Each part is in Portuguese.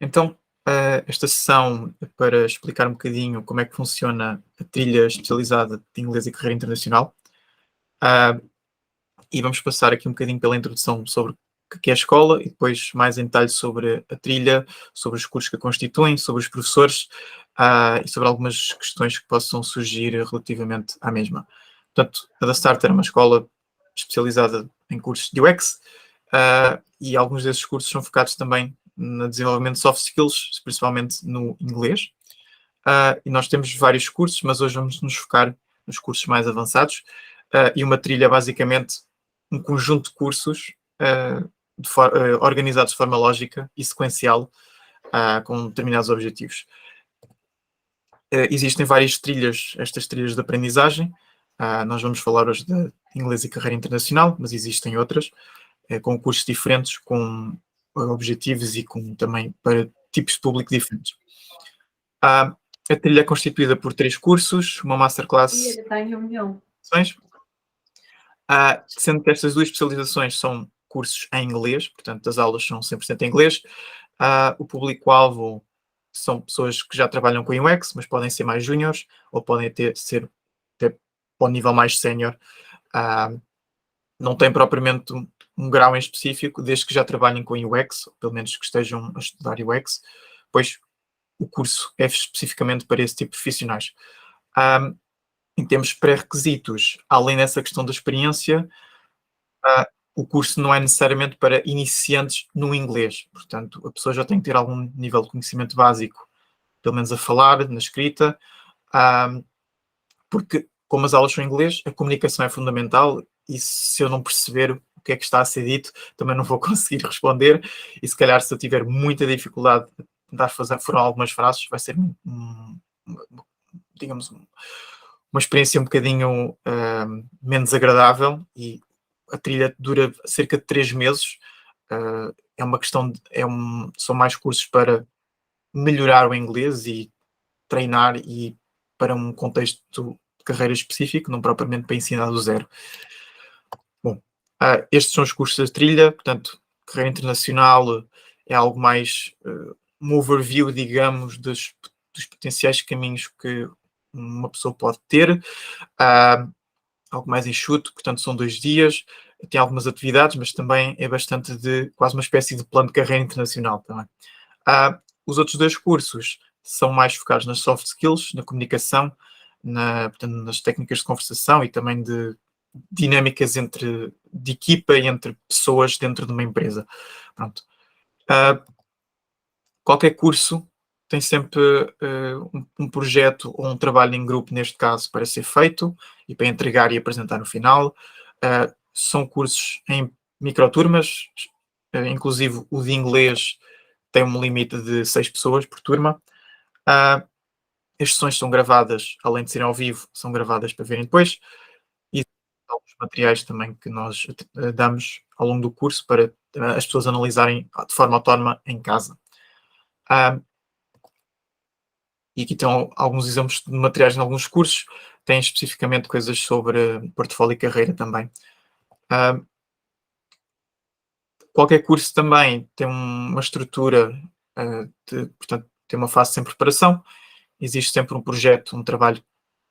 Então, esta sessão é para explicar um bocadinho como é que funciona a trilha especializada de inglês e carreira internacional. Ah, e vamos passar aqui um bocadinho pela introdução sobre o que é a escola e depois mais em detalhe sobre a trilha, sobre os cursos que a constituem, sobre os professores, e sobre algumas questões que possam surgir relativamente à mesma. Portanto, a da Start era uma escola especializada em cursos de UX, e alguns desses cursos são focados também no desenvolvimento de soft skills, principalmente no inglês. E nós temos vários cursos, mas hoje vamos nos focar nos cursos mais avançados. E uma trilha, basicamente, um conjunto de cursos organizados de forma lógica e sequencial, com determinados objetivos. Existem várias trilhas, estas trilhas de aprendizagem. Nós vamos falar hoje de inglês e carreira internacional, mas existem outras, com cursos diferentes, com objetivos e com também para tipos de público diferentes. A trilha é constituída por 3 cursos, uma masterclass. E ele está em reunião. Sendo que estas 2 especializações são cursos em inglês, portanto as aulas são 100% em inglês. O público-alvo são pessoas que já trabalham com UX, mas podem ser mais júniores ou podem ser até para o nível mais sénior. Não tem propriamente um grau em específico, desde que já trabalhem com UX, ou pelo menos que estejam a estudar UX, pois o curso é especificamente para esse tipo de profissionais. Em termos pré-requisitos, além dessa questão da experiência, o curso não é necessariamente para iniciantes no inglês. Portanto, a pessoa já tem que ter algum nível de conhecimento básico, pelo menos a falar, na escrita, porque, como as aulas são em inglês, a comunicação é fundamental e se eu não perceber o que é que está a ser dito, também não vou conseguir responder e se calhar se eu tiver muita dificuldade de tentar foram algumas frases, vai ser digamos, uma experiência um bocadinho menos agradável e a trilha dura cerca de 3 meses. É uma questão são mais cursos para melhorar o inglês e treinar e para um contexto de carreira específico, não propriamente para ensinar do zero. Bom, estes são os cursos da trilha, portanto, carreira internacional é algo mais um overview, digamos, dos potenciais caminhos que uma pessoa pode ter, algo mais enxuto, portanto são 2 dias, tem algumas atividades, mas também é bastante de quase uma espécie de plano de carreira internacional também. Os outros 2 cursos são mais focados nas soft skills, na comunicação, portanto, nas técnicas de conversação e também de dinâmicas de equipa e entre pessoas dentro de uma empresa. Pronto. Qualquer curso tem sempre um projeto ou um trabalho em grupo, neste caso, para ser feito e para entregar e apresentar no final. São cursos em microturmas, inclusive o de inglês tem um limite de 6 pessoas por turma. As sessões são gravadas, além de serem ao vivo, são gravadas para verem depois. E alguns materiais também que nós damos ao longo do curso para as pessoas analisarem de forma autónoma em casa. E aqui estão alguns exemplos de materiais em alguns cursos, tem especificamente coisas sobre portfólio e carreira também. Qualquer curso também tem uma estrutura, portanto, tem uma fase sem preparação, existe sempre um projeto, um trabalho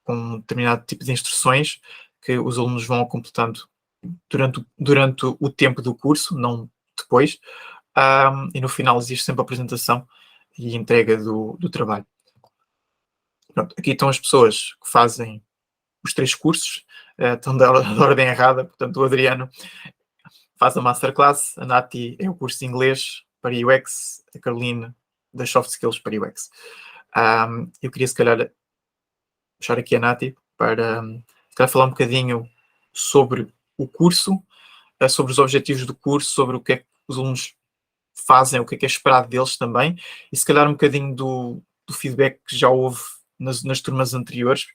com um determinado tipo de instruções que os alunos vão completando durante o tempo do curso, não depois, e no final existe sempre a apresentação e entrega do trabalho. Pronto, aqui estão as pessoas que fazem os 3 cursos, estão da ordem errada, portanto o Adriano faz a Masterclass, a Nati é o curso de inglês para UX, a Caroline das Soft Skills para UX. Eu queria se calhar puxar aqui a Nati para se calhar falar um bocadinho sobre o curso, sobre os objetivos do curso, sobre o que é que os alunos fazem, o que é esperado deles também, e se calhar um bocadinho do feedback que já houve nas turmas anteriores,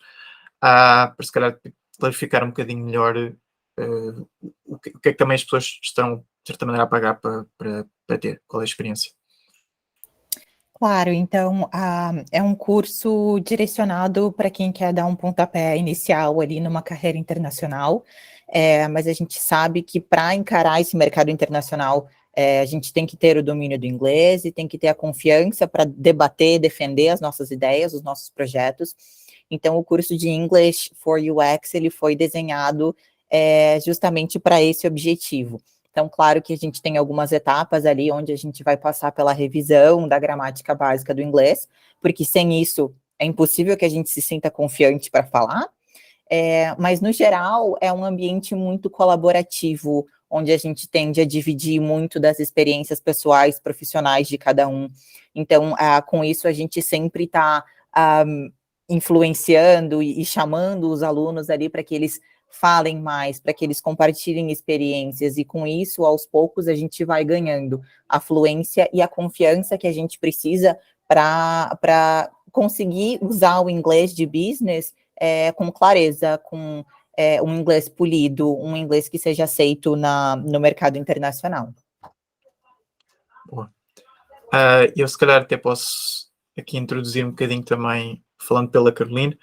para se calhar clarificar um bocadinho melhor o que é que também as pessoas estão, de certa maneira, a pagar para ter, qual é a experiência. Claro, então é um curso direcionado para quem quer dar um pontapé inicial ali numa carreira internacional, mas a gente sabe que para encarar esse mercado internacional A gente tem que ter o domínio do inglês e tem que ter a confiança para debater, defender as nossas ideias, os nossos projetos. Então, o curso de English for UX, ele foi desenhado justamente para esse objetivo. Então, claro que a gente tem algumas etapas ali onde a gente vai passar pela revisão da gramática básica do inglês, porque sem isso é impossível que a gente se sinta confiante para falar, mas no geral é um ambiente muito colaborativo, onde a gente tende a dividir muito das experiências pessoais, profissionais de cada um. Então, com isso a gente sempre está influenciando e chamando os alunos ali para que eles falem mais, para que eles compartilhem experiências, e com isso, aos poucos, a gente vai ganhando a fluência e a confiança que a gente precisa para conseguir usar o inglês de business com clareza, com um inglês polido, um inglês que seja aceito no mercado internacional. Boa. Eu se calhar até posso aqui introduzir um bocadinho também, falando pela Caroline,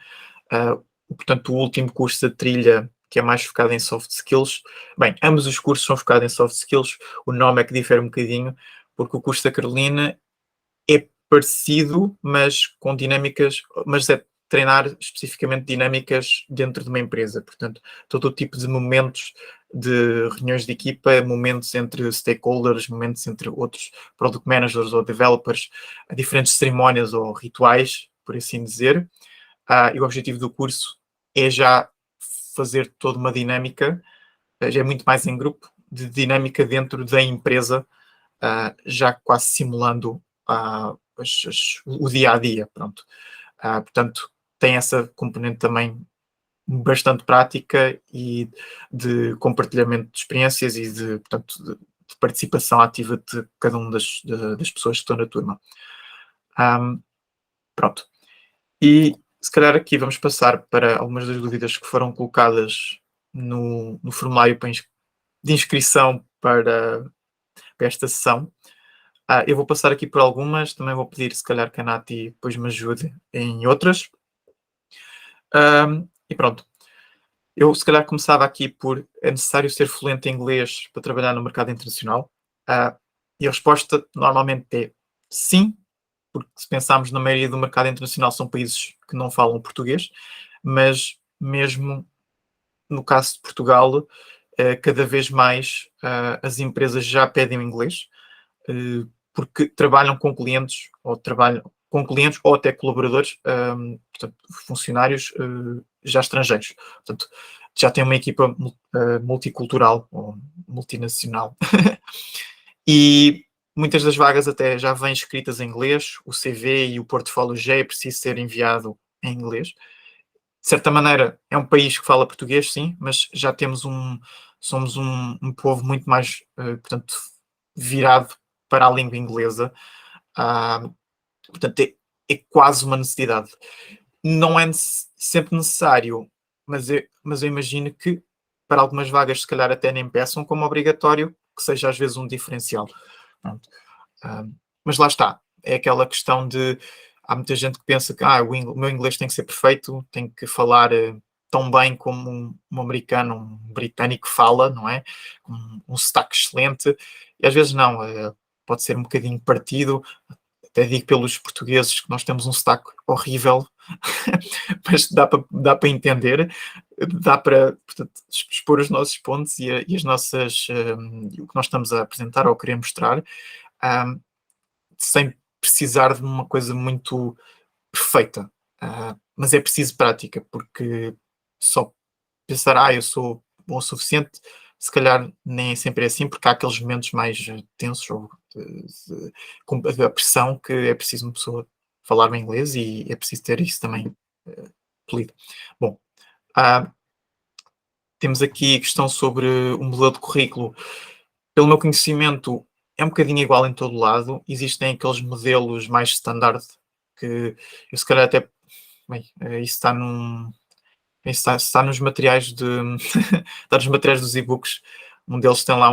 portanto, o último curso da trilha, que é mais focado em soft skills. Bem, ambos os cursos são focados em soft skills, o nome é que difere um bocadinho, porque o curso da Carolina é parecido, mas com dinâmicas, mas é treinar especificamente dinâmicas dentro de uma empresa. Portanto, todo o tipo de momentos de reuniões de equipa, momentos entre stakeholders, momentos entre outros product managers ou developers, diferentes cerimónias ou rituais, por assim dizer. E o objetivo do curso é já fazer toda uma dinâmica, já é muito mais em grupo, de dinâmica dentro da empresa, já quase simulando o dia a dia. Pronto. Portanto, tem essa componente também bastante prática e de compartilhamento de experiências e portanto, de participação ativa de cada uma das pessoas que estão na turma. Pronto. E se calhar aqui vamos passar para algumas das dúvidas que foram colocadas no formulário de inscrição para esta sessão. Eu vou passar aqui por algumas, também vou pedir se calhar que a Nati depois me ajude em outras. E pronto. Eu se calhar começava aqui por: é necessário ser fluente em inglês para trabalhar no mercado internacional? E a resposta normalmente é sim, porque se pensarmos na maioria do mercado internacional são países que não falam português, mas mesmo no caso de Portugal, cada vez mais as empresas já pedem o inglês, porque trabalham com clientes ou até colaboradores, portanto, funcionários já estrangeiros. Portanto, já tem uma equipa multicultural ou multinacional. E muitas das vagas até já vêm escritas em inglês, o CV e o portfólio já é preciso ser enviado em inglês. De certa maneira, é um país que fala português, sim, mas já somos um povo muito mais, portanto, virado para a língua inglesa. Portanto, é quase uma necessidade. Não é sempre necessário, mas eu imagino que para algumas vagas, se calhar até nem peçam como obrigatório, que seja às vezes um diferencial. Pronto. Mas lá está, é aquela questão de: há muita gente que pensa que o meu inglês tem que ser perfeito, tem que falar tão bem como um americano, um britânico fala, não é? Um sotaque excelente, e às vezes não, pode ser um bocadinho partido. Até digo pelos portugueses que nós temos um sotaque horrível, mas dá para entender, dá para, portanto, expor os nossos pontos e as nossas, o que nós estamos a apresentar ou querer mostrar, sem precisar de uma coisa muito perfeita. Mas é preciso prática, porque só pensar, eu sou bom o suficiente, se calhar nem sempre é assim, porque há aqueles momentos mais tensos ou com a pressão, que é preciso uma pessoa falar bem inglês e é preciso ter isso também polido. Bom, temos aqui a questão sobre o modelo de currículo. Pelo meu conhecimento, é um bocadinho igual em todo lado. Existem aqueles modelos mais standard que eu se calhar até... Bem, isso está nos materiais está nos materiais dos e-books. Um deles tem lá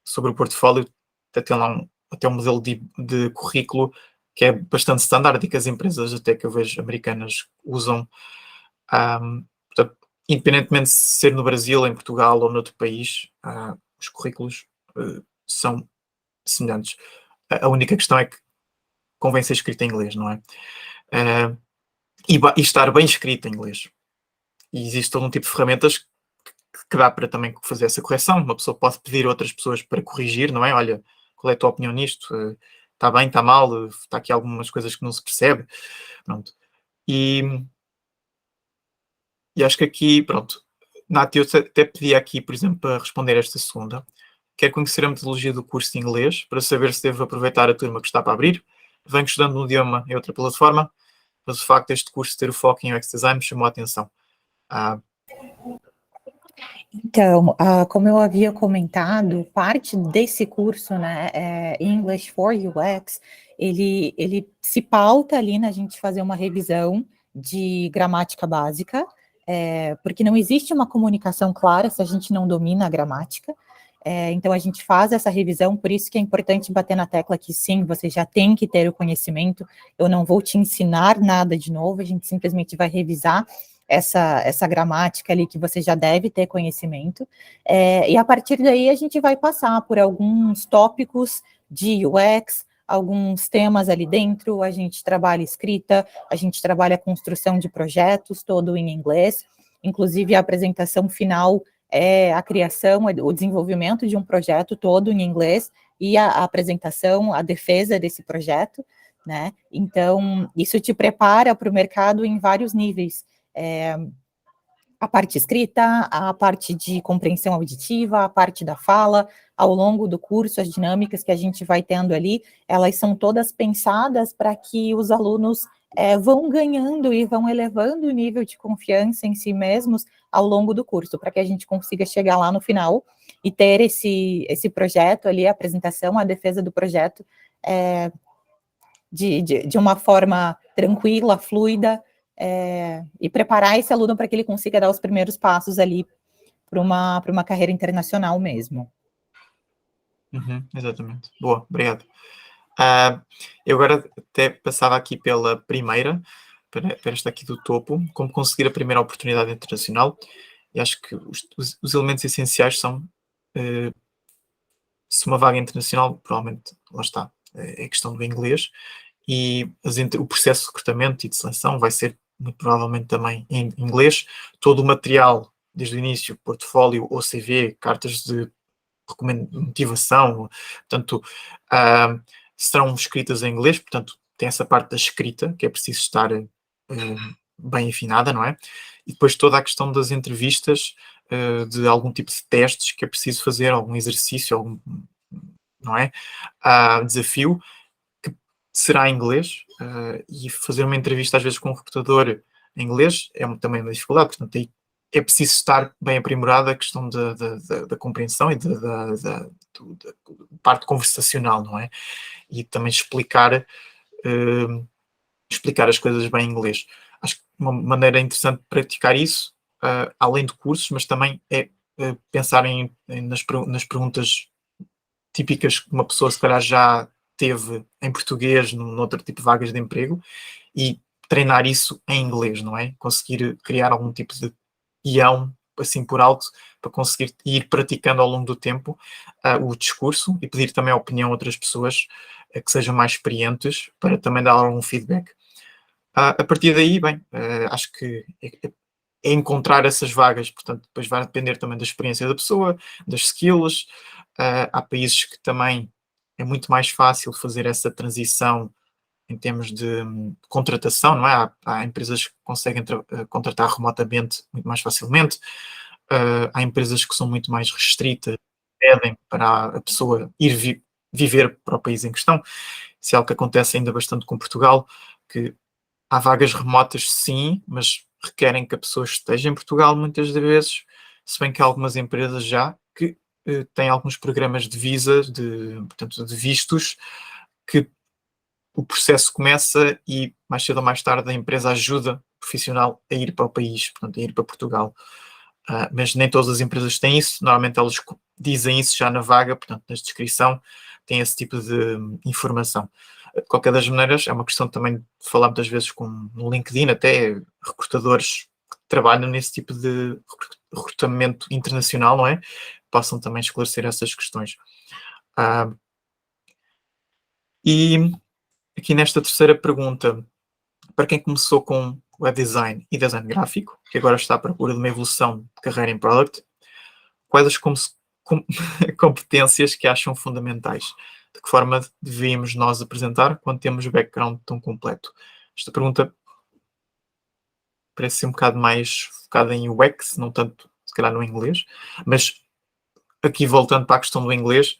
sobre o portfólio, até tem lá até um modelo de currículo que é bastante standard e que as empresas, até que eu vejo americanas, usam. Portanto, independentemente de ser no Brasil, em Portugal ou noutro país, os currículos são semelhantes. A única questão é que convém ser escrito em inglês, não é? E estar bem escrito em inglês. E existe todo um tipo de ferramentas que dá para também fazer essa correção. Uma pessoa pode pedir a outras pessoas para corrigir, não é? Olha, qual é a tua opinião nisto? Está bem, está mal? Está aqui algumas coisas que não se percebe? Pronto. E acho que aqui, pronto, Nath, eu até pedi aqui, por exemplo, para responder esta segunda. Quero conhecer a metodologia do curso de inglês para saber se devo aproveitar a turma que está para abrir. Venho estudando um idioma em outra plataforma, mas o facto deste curso ter o foco em UX Design me chamou a atenção. Então, como eu havia comentado, parte desse curso, né, English for UX, ele se pauta ali na gente fazer uma revisão de gramática básica, porque não existe uma comunicação clara se a gente não domina a gramática. Então, a gente faz essa revisão, por isso que é importante bater na tecla que sim, você já tem que ter o conhecimento, eu não vou te ensinar nada de novo, a gente simplesmente vai revisar essa gramática ali que você já deve ter conhecimento, e a partir daí a gente vai passar por alguns tópicos de UX, alguns temas ali dentro, a gente trabalha escrita, a gente trabalha construção de projetos, todo em inglês, inclusive a apresentação final a criação, o desenvolvimento de um projeto todo em inglês e a apresentação, a defesa desse projeto, né? Então, isso te prepara para o mercado em vários níveis. A parte escrita, a parte de compreensão auditiva, a parte da fala, ao longo do curso, as dinâmicas que a gente vai tendo ali, elas são todas pensadas para que os alunos vão ganhando e vão elevando o nível de confiança em si mesmos ao longo do curso, para que a gente consiga chegar lá no final e ter esse projeto ali, a apresentação, a defesa do projeto, de uma forma tranquila, fluida, e preparar esse aluno para que ele consiga dar os primeiros passos ali para uma carreira internacional mesmo. Exatamente. Boa, obrigado. Eu agora até passava aqui pela primeira, para esta aqui do topo, como conseguir a primeira oportunidade internacional, e acho que os elementos essenciais são, se uma vaga internacional, provavelmente, lá está, é a questão do inglês, e o processo de recrutamento e de seleção vai ser muito provavelmente também em inglês. Todo o material, desde o início, portfólio, OCV, cartas de motivação, portanto, serão escritas em inglês, portanto, tem essa parte da escrita, que é preciso estar bem afinada, não é? E depois toda a questão das entrevistas, de algum tipo de testes que é preciso fazer, algum exercício, algum, não é? Desafio, que será em inglês, e fazer uma entrevista às vezes com um recrutador em inglês é também uma dificuldade, portanto, aí é preciso estar bem aprimorado a questão da compreensão e da parte conversacional, não é? E também explicar as coisas bem em inglês. Acho que uma maneira interessante de praticar isso, além de cursos, mas também é pensar nas perguntas típicas que uma pessoa se calhar já teve em português, noutro tipo de vagas de emprego, e treinar isso em inglês, não é? Conseguir criar algum tipo de guião, assim por alto, para conseguir ir praticando ao longo do tempo o discurso e pedir também a opinião a outras pessoas que sejam mais experientes para também dar algum feedback. A partir daí, bem, acho que é encontrar essas vagas, portanto, depois vai depender também da experiência da pessoa, das skills. Há países que também é muito mais fácil fazer essa transição em termos de contratação, não é? Há empresas que conseguem contratar remotamente muito mais facilmente, há empresas que são muito mais restritas, pedem para a pessoa ir viver para o país em questão. Isso é algo que acontece ainda bastante com Portugal, que há vagas remotas sim, mas requerem que a pessoa esteja em Portugal muitas das vezes, se bem que há algumas empresas já que têm alguns programas de visas, portanto, de vistos, que o processo começa e mais cedo ou mais tarde a empresa ajuda o profissional a ir para o país, portanto, a ir para Portugal. Mas nem todas as empresas têm isso, normalmente elas dizem isso já na vaga, portanto, na descrição tem esse tipo de informação. De qualquer das maneiras, é uma questão também de falar muitas vezes no LinkedIn, até recrutadores que trabalham nesse tipo de recrutamento internacional, não é? Possam também esclarecer essas questões. E aqui nesta terceira pergunta, para quem começou com web design e design gráfico, que agora está à procura de uma evolução de carreira em product, quais as competências que acham fundamentais? De que forma devíamos nós apresentar quando temos o background tão completo? Esta pergunta parece ser um bocado mais focada em UX, não tanto, se calhar, no inglês, mas aqui voltando para a questão do inglês,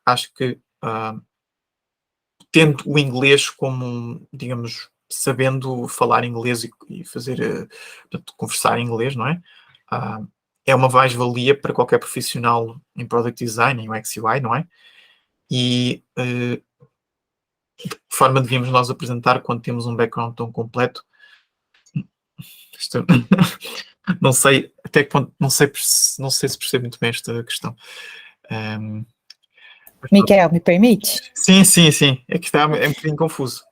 acho que tendo o inglês como, digamos, sabendo falar inglês e fazer, portanto, conversar em inglês, não é? É uma mais-valia para qualquer profissional em Product Design, em UX UI, não é? E de que forma devíamos nós apresentar quando temos um background tão completo? Não sei até que ponto, não sei se percebo muito bem esta questão. Miquel, me permite? Sim, sim, sim. É que está um bocadinho confuso.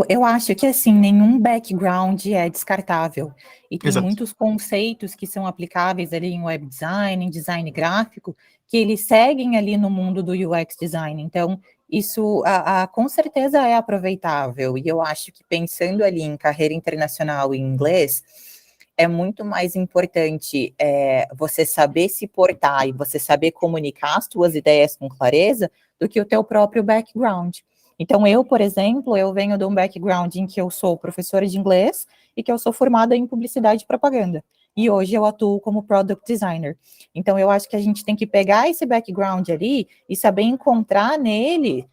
Eu acho que, assim, nenhum background é descartável. E tem Exato. muitos conceitos que são aplicáveis ali em web design, em design gráfico, que eles seguem ali no mundo do UX design. Então, isso com certeza é aproveitável. E eu acho que pensando ali em carreira internacional em inglês, é muito mais importante você saber se portar e você saber comunicar as suas ideias com clareza do que o teu próprio background. Então, eu, por exemplo, eu venho de um background em que eu sou professora de inglês e que eu sou formada em publicidade e propaganda. E hoje eu atuo como product designer. Então, eu acho que a gente tem que pegar esse background ali e saber encontrar nele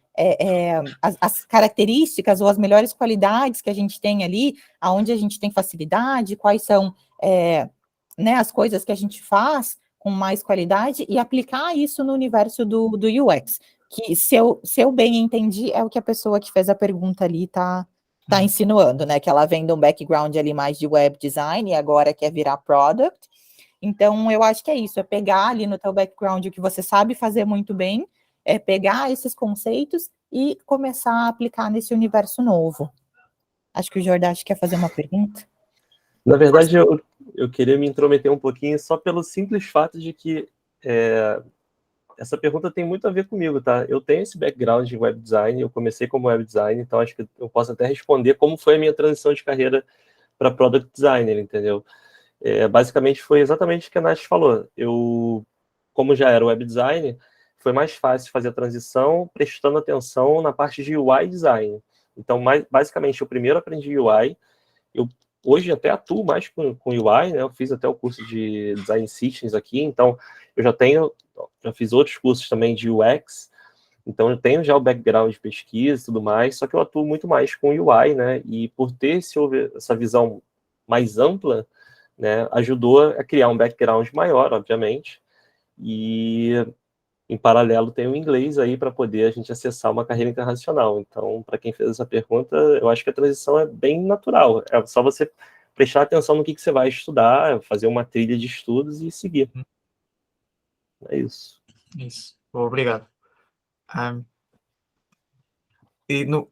as características ou as melhores qualidades que a gente tem ali, aonde a gente tem facilidade, quais são né, as coisas que a gente faz com mais qualidade e aplicar isso no universo do UX. Que, se eu bem entendi, é o que a pessoa que fez a pergunta ali tá insinuando, né? Que ela vem de um background ali mais de web design e agora quer virar product. Então, eu acho que é isso, é pegar ali no teu background o que você sabe fazer muito bem, é pegar esses conceitos e começar a aplicar nesse universo novo. Acho que o Jordache quer fazer uma pergunta. Na verdade, eu queria me intrometer um pouquinho só pelo simples fato de que essa pergunta tem muito a ver comigo, tá? Eu tenho esse background em web design, eu comecei como web designer, então acho que eu posso até responder como foi a minha transição de carreira para product designer, entendeu? Basicamente foi exatamente o que a Nath falou. Eu, como já era web designer, foi mais fácil fazer a transição prestando atenção na parte de UI design. Então, basicamente, eu primeiro aprendi UI, eu hoje até atuo mais com UI, né? Eu fiz até o curso de Design Systems aqui, então eu já fiz outros cursos também de UX, então eu tenho já o background de pesquisa e tudo mais, só que eu atuo muito mais com UI, né? E por ter essa visão mais ampla, né, ajudou a criar um background maior, obviamente, e em paralelo tem o inglês aí para poder a gente acessar uma carreira internacional. Então, para quem fez essa pergunta, eu acho que a transição é bem natural. É só você prestar atenção no que você vai estudar, fazer uma trilha de estudos e seguir. É isso. Isso. Obrigado.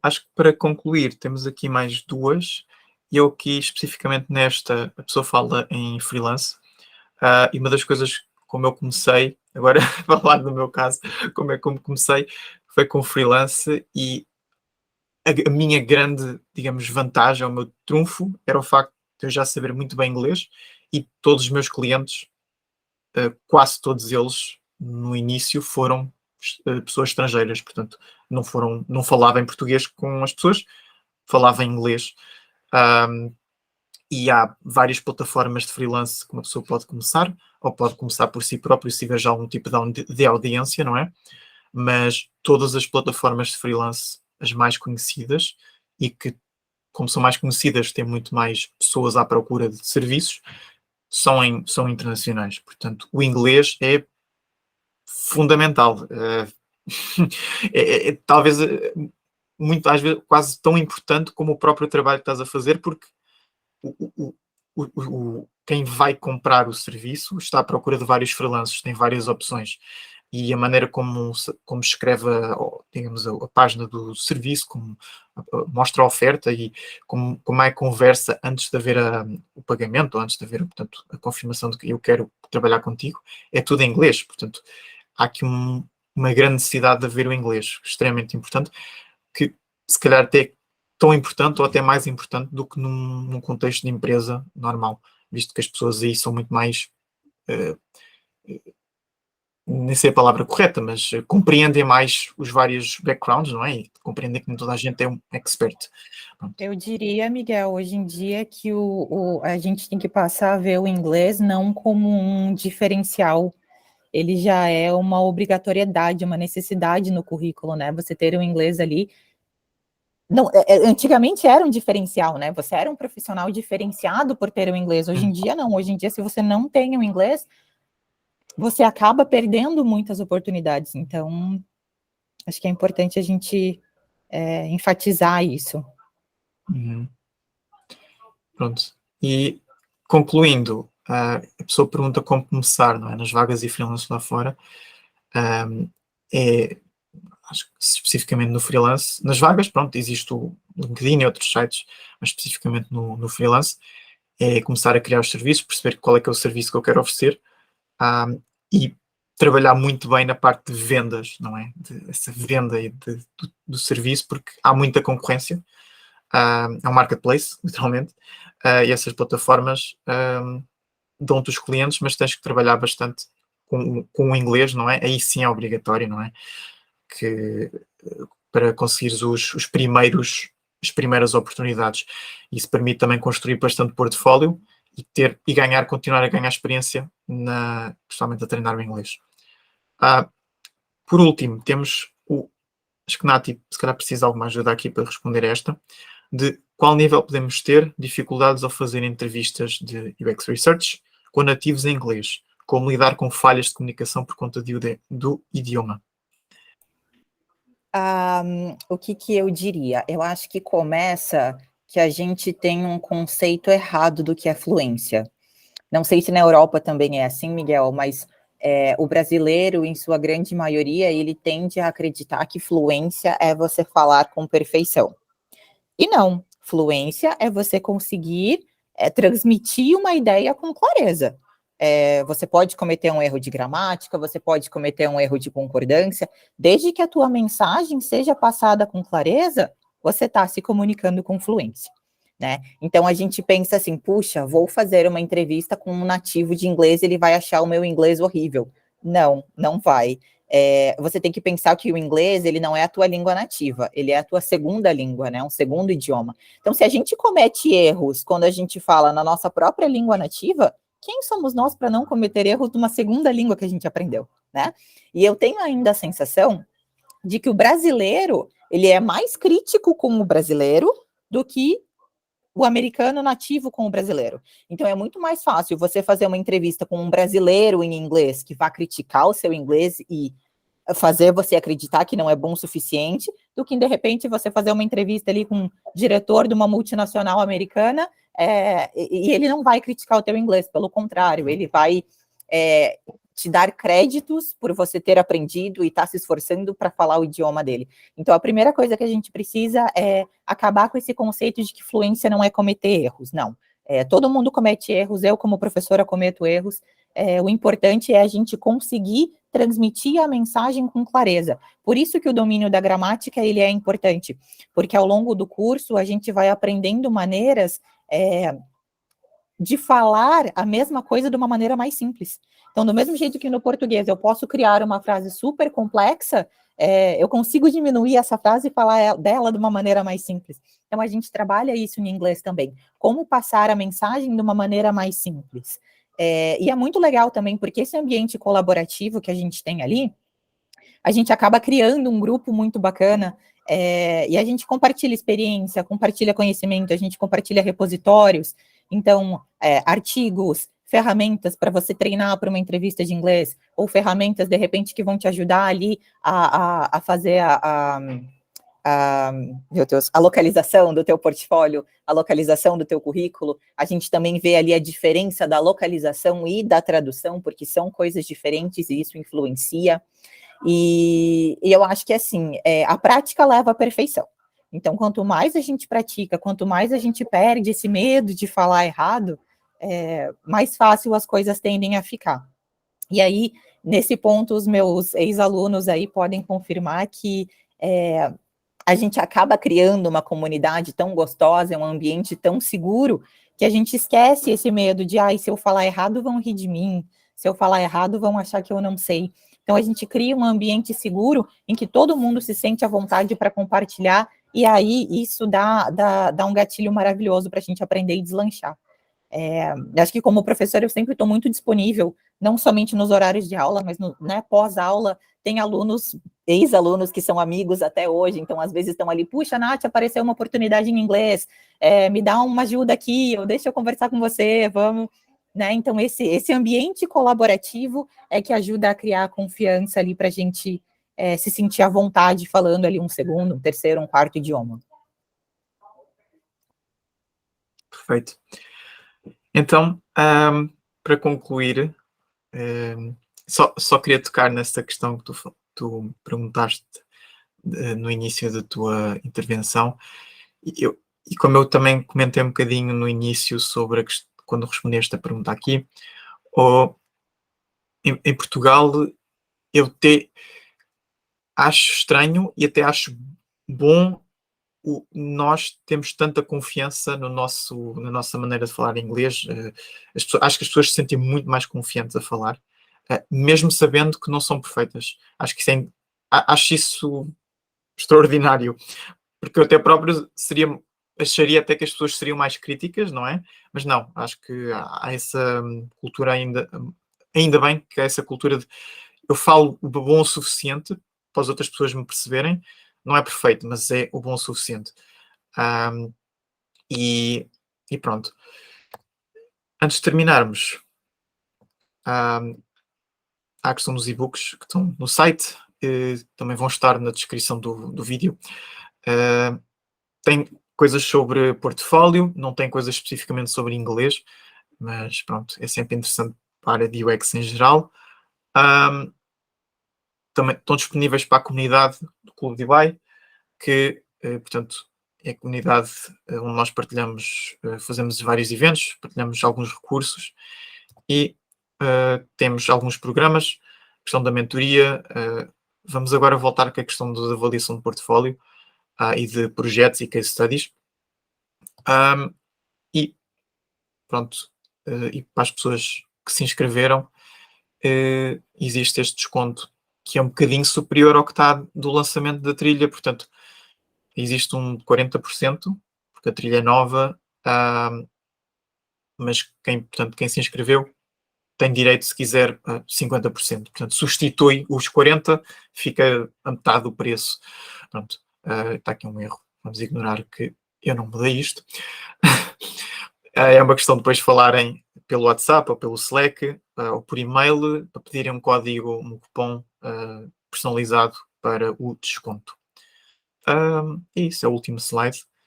Acho que para concluir, temos aqui mais duas. E eu aqui, especificamente nesta, a pessoa fala em freelance. E uma das coisas, como eu comecei, agora falar no meu caso, como comecei, foi com freelance e a minha grande, digamos, vantagem, o meu trunfo, era o facto de eu já saber muito bem inglês e todos os meus clientes, quase todos eles, no início, foram pessoas estrangeiras, portanto, não falava em português com as pessoas, falava em inglês. E há várias plataformas de freelance que uma pessoa pode começar, ou pode começar por si próprio se tiver já algum tipo de audiência, não é? Mas todas as plataformas de freelance, as mais conhecidas, e que, como são mais conhecidas, têm muito mais pessoas à procura de serviços, são internacionais. Portanto, o inglês é fundamental. Talvez muitas vezes quase tão importante como o próprio trabalho que estás a fazer, porque quem vai comprar o serviço está à procura de vários freelancers, tem várias opções. E a maneira como escreve, digamos, a página do serviço, como mostra a oferta e como é a conversa antes de haver o pagamento, ou antes de haver, portanto, a confirmação de que eu quero trabalhar contigo, é tudo em inglês. Portanto, há aqui uma grande necessidade de haver o inglês, extremamente importante, que se calhar até tão importante ou até mais importante do que num contexto de empresa normal, visto que as pessoas aí são muito mais, nem sei a palavra correta, mas compreendem mais os vários backgrounds, não é? E compreendem que nem toda a gente é um expert. Pronto. Eu diria, Miguel, hoje em dia que a gente tem que passar a ver o inglês não como um diferencial, ele já é uma obrigatoriedade, uma necessidade no currículo, né? Você ter o inglês ali. Não, antigamente era um diferencial, né? Você era um profissional diferenciado por ter o inglês. Hoje em dia, não. Hoje em dia, se você não tem o inglês, você acaba perdendo muitas oportunidades. Então, acho que é importante a gente enfatizar isso. Uhum. Pronto. E concluindo, a pessoa pergunta como começar, não é? Nas vagas e freelance lá fora. Acho que especificamente no freelance, nas vagas, pronto, existe o LinkedIn e outros sites, mas especificamente no freelance, é começar a criar os serviços, perceber qual é que é o serviço que eu quero oferecer, e trabalhar muito bem na parte de vendas, não é? Essa venda do serviço, porque há muita concorrência, é um marketplace, literalmente, e essas plataformas dão-te os clientes, mas tens que trabalhar bastante com o inglês, não é? Aí sim é obrigatório, não é? Que para conseguires as primeiras oportunidades. Isso permite também construir bastante portfólio e continuar a ganhar experiência, principalmente a treinar o inglês. Por último, temos acho que Nati, se calhar precisa de alguma ajuda aqui para responder a esta, de qual nível podemos ter dificuldades ao fazer entrevistas de UX Research com nativos em inglês, como lidar com falhas de comunicação por conta do idioma. O que eu diria? Eu acho que começa que a gente tem um conceito errado do que é fluência. Não sei se na Europa também é assim, Miguel, mas o brasileiro, em sua grande maioria, ele tende a acreditar que fluência é você falar com perfeição. E não, fluência é você conseguir transmitir uma ideia com clareza. Você pode cometer um erro de gramática, você pode cometer um erro de concordância, desde que a tua mensagem seja passada com clareza, você está se comunicando com fluência, né? Então a gente pensa assim, puxa, vou fazer uma entrevista com um nativo de inglês, ele vai achar o meu inglês horrível. Não, não vai. Você tem que pensar que o inglês, ele não é a tua língua nativa, ele é a tua segunda língua, né? Um segundo idioma. Então, se a gente comete erros quando a gente fala na nossa própria língua nativa, quem somos nós para não cometer erros de uma segunda língua que a gente aprendeu, né? E eu tenho ainda a sensação de que o brasileiro, ele é mais crítico com o brasileiro do que o americano nativo com o brasileiro. Então, é muito mais fácil você fazer uma entrevista com um brasileiro em inglês que vai criticar o seu inglês e fazer você acreditar que não é bom o suficiente, do que, de repente, você fazer uma entrevista ali com um diretor de uma multinacional americana e ele não vai criticar o teu inglês, pelo contrário, ele vai te dar créditos por você ter aprendido e estar se esforçando para falar o idioma dele. Então, a primeira coisa que a gente precisa é acabar com esse conceito de que fluência não é cometer erros, não. Todo mundo comete erros, eu como professora cometo erros, o importante é a gente conseguir transmitir a mensagem com clareza. Por isso que o domínio da gramática, ele é importante, porque ao longo do curso a gente vai aprendendo maneiras de falar a mesma coisa de uma maneira mais simples. Então, do mesmo jeito que no português eu posso criar uma frase super complexa, eu consigo diminuir essa frase e falar dela de uma maneira mais simples. Então, a gente trabalha isso em inglês também. Como passar a mensagem de uma maneira mais simples. E é muito legal também, porque esse ambiente colaborativo que a gente tem ali, a gente acaba criando um grupo muito bacana, e a gente compartilha experiência, compartilha conhecimento, a gente compartilha repositórios, então, artigos, ferramentas para você treinar para uma entrevista de inglês, ou ferramentas, de repente, que vão te ajudar ali a fazer meu Deus, a localização do teu portfólio, a localização do teu currículo. A gente também vê ali a diferença da localização e da tradução, porque são coisas diferentes e isso influencia. E eu acho que, assim, a prática leva à perfeição. Então, quanto mais a gente pratica, quanto mais a gente perde esse medo de falar errado, mais fácil as coisas tendem a ficar. E aí, nesse ponto, os meus ex-alunos aí podem confirmar que a gente acaba criando uma comunidade tão gostosa, um ambiente tão seguro, que a gente esquece esse medo de, se eu falar errado, vão rir de mim, se eu falar errado, vão achar que eu não sei. Então, a gente cria um ambiente seguro em que todo mundo se sente à vontade para compartilhar, e aí isso dá um gatilho maravilhoso para a gente aprender e deslanchar. Acho que como professor eu sempre estou muito disponível, não somente nos horários de aula, mas pós-aula, tem alunos, ex-alunos que são amigos até hoje, então às vezes estão ali, puxa, Nath, apareceu uma oportunidade em inglês, me dá uma ajuda aqui, ou deixa eu conversar com você, vamos, né? Então esse ambiente colaborativo é que ajuda a criar a confiança ali para a gente se sentir à vontade falando ali um segundo, um terceiro, um quarto idioma. Perfeito. Então, para concluir, só queria tocar nessa questão que tu perguntaste no início da tua intervenção, e como eu também comentei um bocadinho no início sobre quando respondeste a pergunta aqui, em Portugal, eu acho estranho e até acho bom nós temos tanta confiança na nossa maneira de falar inglês. Acho que as pessoas se sentem muito mais confiantes a falar, mesmo sabendo que não são perfeitas. Acho isso extraordinário, porque eu até próprio acharia até que as pessoas seriam mais críticas, não é? Mas não, acho que há essa cultura ainda bem que há essa cultura de eu falo o bom o suficiente para as outras pessoas me perceberem. Não é perfeito, mas é o bom o suficiente. E pronto. Antes de terminarmos, há a questão dos e-books que estão no site, também vão estar na descrição do vídeo. Tem coisas sobre portfólio, não tem coisas especificamente sobre inglês, mas pronto, é sempre interessante para a área de UX em geral. Também estão disponíveis para a comunidade do Clube de UI, que, portanto, é a comunidade onde nós partilhamos, fazemos vários eventos, partilhamos alguns recursos e temos alguns programas, questão da mentoria. Vamos agora voltar com a questão da avaliação de portfólio e de projetos e case studies. E pronto, e para as pessoas que se inscreveram, existe este desconto que é um bocadinho superior ao que está do lançamento da trilha, portanto, existe um 40%, porque a trilha é nova, mas quem se inscreveu tem direito, se quiser, a 50%. Portanto, substitui os 40%, fica a metade do preço. Pronto, está aqui um erro. Vamos ignorar que eu não mudei isto. É uma questão de depois falarem pelo WhatsApp ou pelo Slack ou por e-mail para pedirem um código, um cupom personalizado para o desconto. Isso é o último slide.